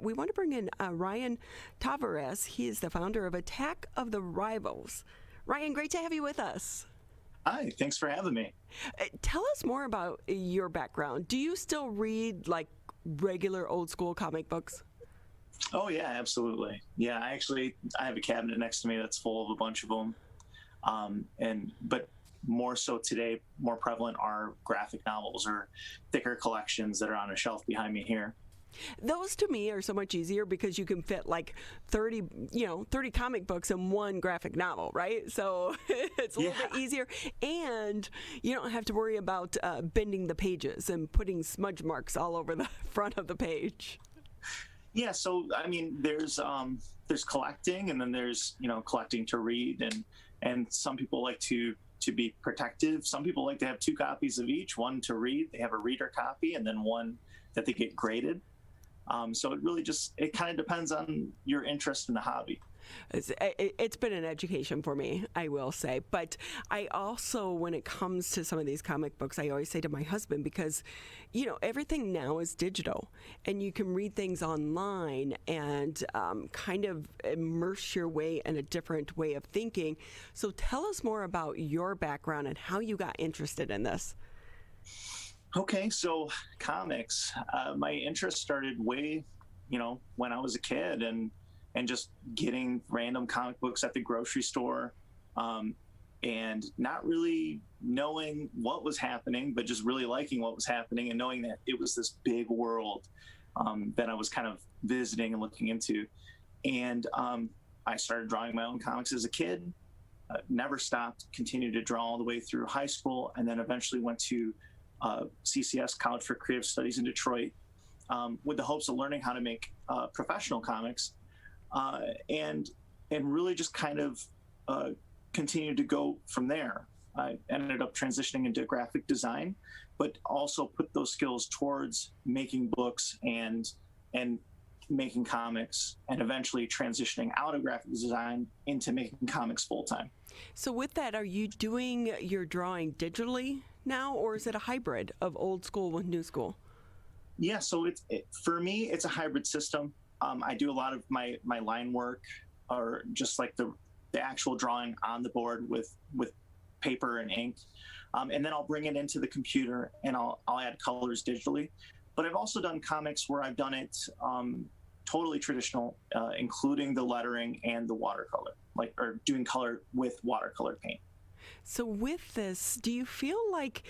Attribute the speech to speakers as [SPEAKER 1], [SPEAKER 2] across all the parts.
[SPEAKER 1] We want to bring in Ryan Tavarez. He is the founder of Attack of the Rivals. Ryan, great to have you with us.
[SPEAKER 2] Hi, thanks for having me.
[SPEAKER 1] Tell us more about your background. Do you still read like regular old school comic books?
[SPEAKER 2] Oh yeah, absolutely. Yeah, I have a cabinet next to me that's full of a bunch of them. But more so today, more prevalent are graphic novels or thicker collections that are on a shelf behind me here.
[SPEAKER 1] Those to me are so much easier because you can fit like 30 comic books in one graphic novel, right? So it's a little bit easier, and you don't have to worry about bending the pages and putting smudge marks all over the front of the page.
[SPEAKER 2] Yeah, so I mean, there's collecting, and then there's collecting to read, and some people like to be protective. Some people like to have two copies of each, one to read. They have a reader copy, and then one that they get graded. So it kind of depends on your interest in the hobby.
[SPEAKER 1] It's been an education for me, I will say. But I also, when it comes to some of these comic books, I always say to my husband, because, everything now is digital and you can read things online and kind of immerse your way in a different way of thinking. So tell us more about your background and how you got interested in this.
[SPEAKER 2] Okay, so comics. My interest started way, when I was a kid, and just getting random comic books at the grocery store, and not really knowing what was happening, but just really liking what was happening and knowing that it was this big world that I was kind of visiting and looking into. And I started drawing my own comics as a kid. Never stopped, continued to draw all the way through high school, and then eventually went to CCS, College for Creative Studies in Detroit, with the hopes of learning how to make professional comics, and really just kind of continued to go from there. I ended up transitioning into graphic design, but also put those skills towards making books and making comics, and eventually transitioning out of graphic design into making comics full time.
[SPEAKER 1] So with that, are you doing your drawing digitally now, or is it a hybrid of old school with new school?
[SPEAKER 2] Yeah, so for me, it's a hybrid system. I do a lot of my line work, or just like the actual drawing on the board with paper and ink, and then I'll bring it into the computer and I'll add colors digitally. But I've also done comics where I've done it totally traditional, including the lettering and the watercolor, or doing color with watercolor paint.
[SPEAKER 1] So with this, do you feel like,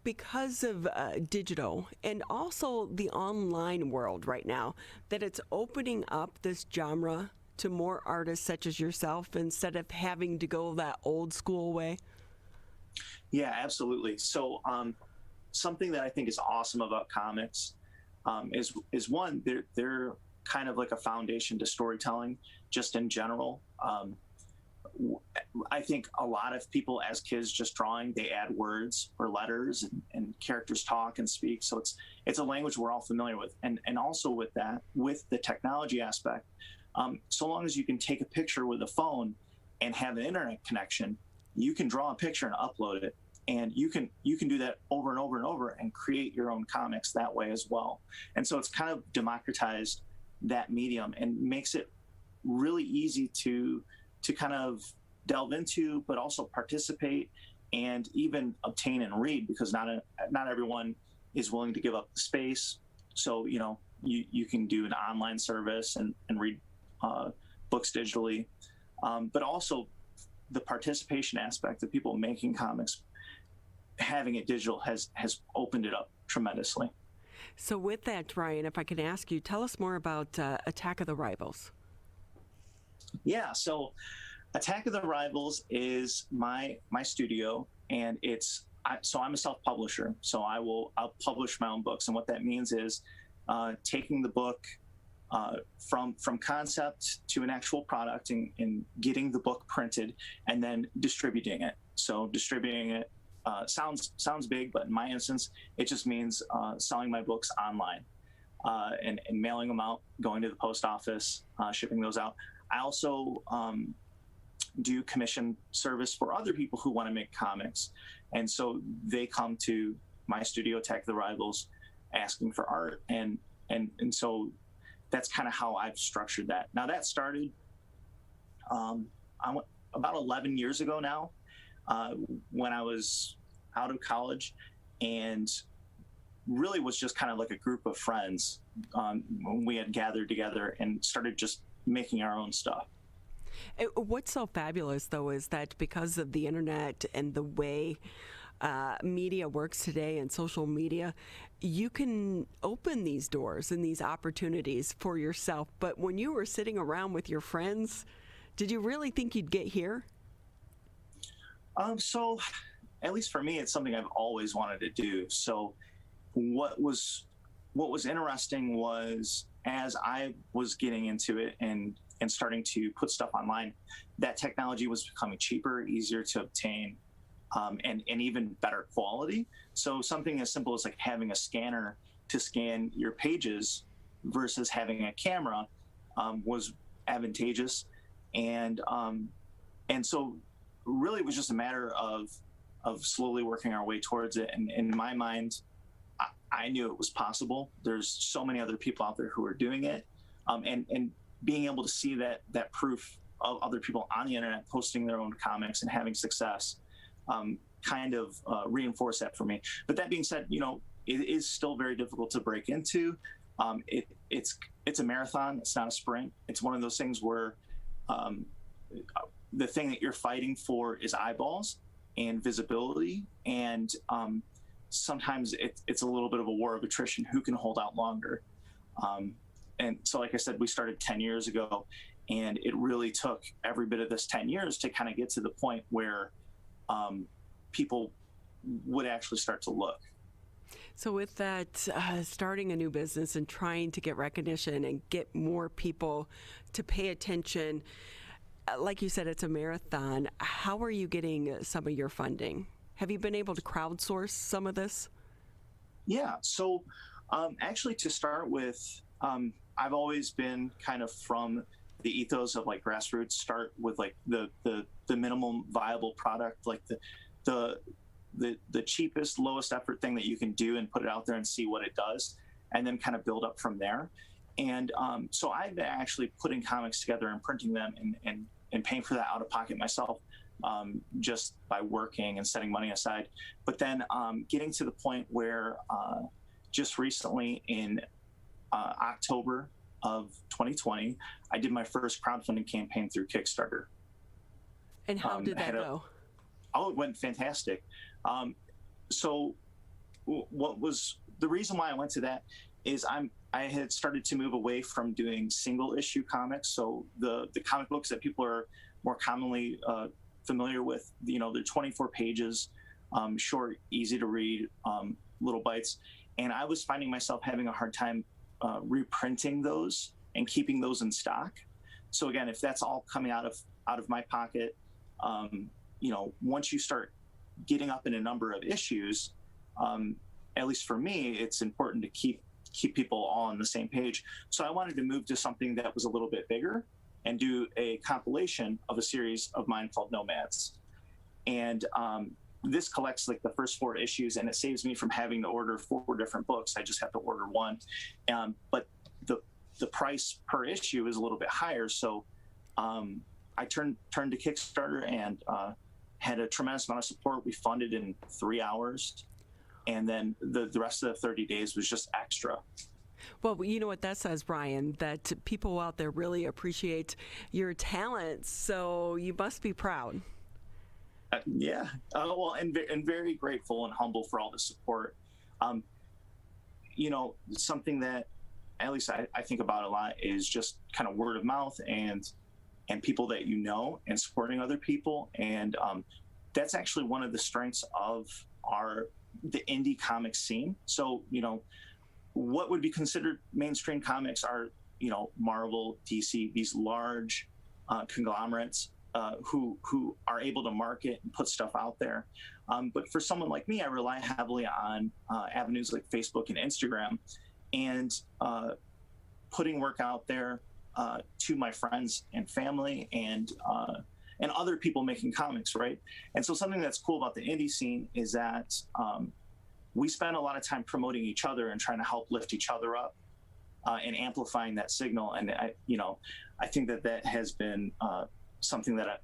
[SPEAKER 1] because of digital and also the online world right now, that it's opening up this genre to more artists such as yourself instead of having to go that old school way?
[SPEAKER 2] Yeah, absolutely. So something that I think is awesome about comics is one, they're kind of like a foundation to storytelling just in general. I think a lot of people as kids just drawing, they add words or letters, and characters talk and speak. So it's a language we're all familiar with. And also with that, with the technology aspect, so long as you can take a picture with a phone and have an internet connection, you can draw a picture and upload it. And you can do that over and over and over and create your own comics that way as well. And so it's kind of democratized that medium and makes it really easy to kind of delve into, but also participate and even obtain and read, because not everyone is willing to give up the space. So, you can do an online service and read books digitally, but also the participation aspect of people making comics, having it digital has opened it up tremendously.
[SPEAKER 1] So with that, Ryan, if I can ask you, tell us more about Attack of the Rivals.
[SPEAKER 2] Yeah, so Attack of the Rivals is my studio, and I'm a self-publisher, so I'll publish my own books. And what that means is taking the book from concept to an actual product, and getting the book printed and then distributing it. So distributing it sounds big, but in my instance, it just means selling my books online, and mailing them out, going to the post office, shipping those out. I also do commission service for other people who want to make comics. And so they come to my studio, Attack the Rivals, asking for art. And so that's kind of how I've structured that. Now that started about 11 years ago now, when I was out of college, and really was just kind of like a group of friends when we had gathered together and started just making our own stuff.
[SPEAKER 1] What's so fabulous, though, is that because of the internet and the way media works today and social media, you can open these doors and these opportunities for yourself. But when you were sitting around with your friends, did you really think you'd get here?
[SPEAKER 2] So at least for me, it's something I've always wanted to do. So what was interesting was, as I was getting into it and starting to put stuff online, that technology was becoming cheaper, easier to obtain, and even better quality. So something as simple as like having a scanner to scan your pages versus having a camera was advantageous. And so really it was just a matter of slowly working our way towards it. And in my mind, I knew it was possible. There's so many other people out there who are doing it. And being able to see that proof of other people on the internet posting their own comics and having success kind of reinforced that for me. But that being said, you know, it is still very difficult to break into. It's a marathon. It's not a sprint. It's one of those things where the thing that you're fighting for is eyeballs and visibility. And sometimes it's a little bit of a war of attrition. Who can hold out longer? And so, like I said, we started 10 years ago, and it really took every bit of this 10 years to kind of get to the point where people would actually start to look.
[SPEAKER 1] So with that, starting a new business and trying to get recognition and get more people to pay attention, like you said, it's a marathon. How are you getting some of your funding? Have you been able to crowdsource some of this? Yeah.
[SPEAKER 2] So actually, to start with, I've always been kind of from the ethos of like grassroots, start with like the minimum viable product, like the cheapest, lowest effort thing that you can do, and put it out there and see what it does, and then kind of build up from there. And so I've been actually putting comics together and printing them and paying for that out of pocket myself, just by working and setting money aside. But then getting to the point where just recently in October of 2020, I did my first crowdfunding campaign through Kickstarter.
[SPEAKER 1] And how did that go?
[SPEAKER 2] Oh, it went fantastic. So what was the reason why I went to that is I had started to move away from doing single issue comics. So the comic books that people are more commonly familiar with, you know, they're 24 pages, short, easy to read, little bites. And I was finding myself having a hard time reprinting those and keeping those in stock. So again, if that's all coming out of my pocket, you know, once you start getting up in a number of issues, at least for me, it's important to keep people all on the same page. So I wanted to move to something that was a little bit bigger and do a compilation of a series of mine called Nomads. And this collects like the first 4 issues, and it saves me from having to order 4 different books. I just have to order one. But the price per issue is a little bit higher. So I turned to Kickstarter and had a tremendous amount of support. We funded in 3 hours. And then the rest of the 30 days was just extra.
[SPEAKER 1] Well, you know what that says, Brian, that people out there really appreciate your talents. So you must be proud.
[SPEAKER 2] Yeah. Well, and very grateful and humble for all the support. You know, something that at least I think about a lot is just kind of word of mouth and people that you know and supporting other people. And that's actually one of the strengths of the indie comic scene. So, you know, what would be considered mainstream comics are, you know, Marvel, DC, these large conglomerates who are able to market and put stuff out there. But for someone like me, I rely heavily on avenues like Facebook and Instagram, and putting work out there to my friends and family and other people making comics, right? And so something that's cool about the indie scene is that we spend a lot of time promoting each other and trying to help lift each other up. and amplifying that signal. And I think that has been something that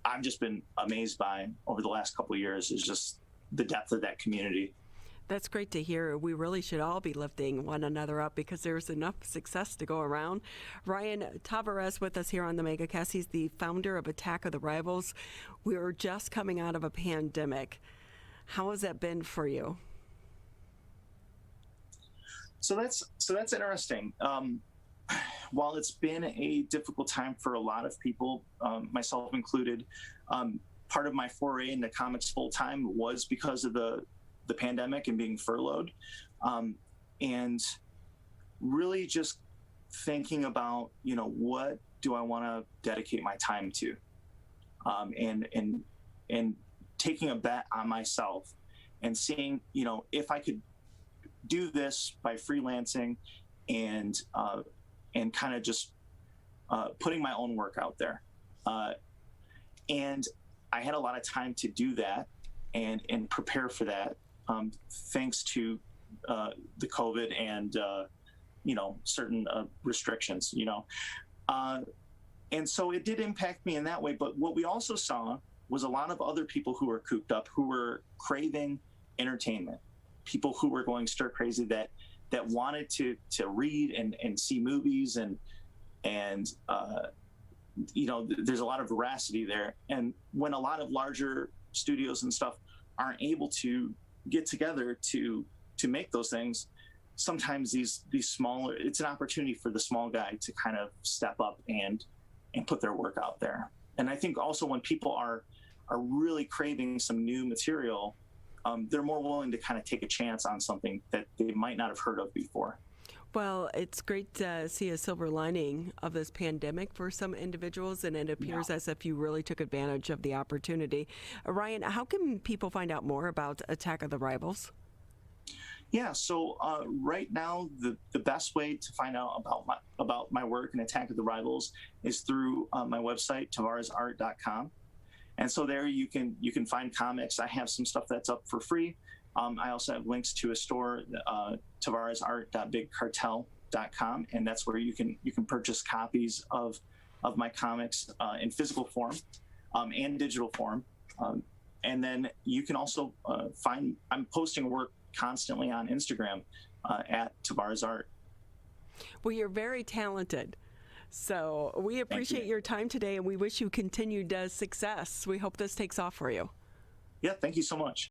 [SPEAKER 2] I've just been amazed by over the last couple of years, is just the depth of that community.
[SPEAKER 1] That's great to hear. We really should all be lifting one another up because there's enough success to go around. Ryan Tavarez with us here on the MegaCast. He's the founder of Attack of the Rivals. We were just coming out of a pandemic. How has that been for you?
[SPEAKER 2] So that's interesting. While it's been a difficult time for a lot of people, myself included, part of my foray into comics full time was because of the pandemic and being furloughed, and really just thinking about, what do I want to dedicate my time to, and taking a bet on myself and seeing, if I could do this by freelancing and kind of just putting my own work out there. And I had a lot of time to do that and prepare for that, thanks to the COVID and, certain restrictions, and so it did impact me in that way. But what we also saw was a lot of other people who were cooped up, who were craving entertainment, people who were going stir crazy, that wanted to read and see movies, and there's a lot of veracity there. And when a lot of larger studios and stuff aren't able to get together to make those things, sometimes these smaller, it's an opportunity for the small guy to kind of step up and put their work out there. And I think also when people are really craving some new material, they're more willing to kind of take a chance on something that they might not have heard of before.
[SPEAKER 1] Well, it's great to see a silver lining of this pandemic for some individuals, and it appears as if you really took advantage of the opportunity. Ryan, how can people find out more about Attack of the Rivals?
[SPEAKER 2] Yeah, so right now, the best way to find out about my work and Attack of the Rivals is through my website, tavarezart.com. And so there you can find comics. I have some stuff that's up for free. I also have links to a store, tavarezart.bigcartel.com, and that's where you can purchase copies of my comics in physical form and digital form. And then you can also I'm posting work constantly on Instagram at tavarezart.
[SPEAKER 1] Well, you're very talented. So we appreciate your time today, and we wish you continued success. We hope this takes off for you.
[SPEAKER 2] Yeah, thank you so much.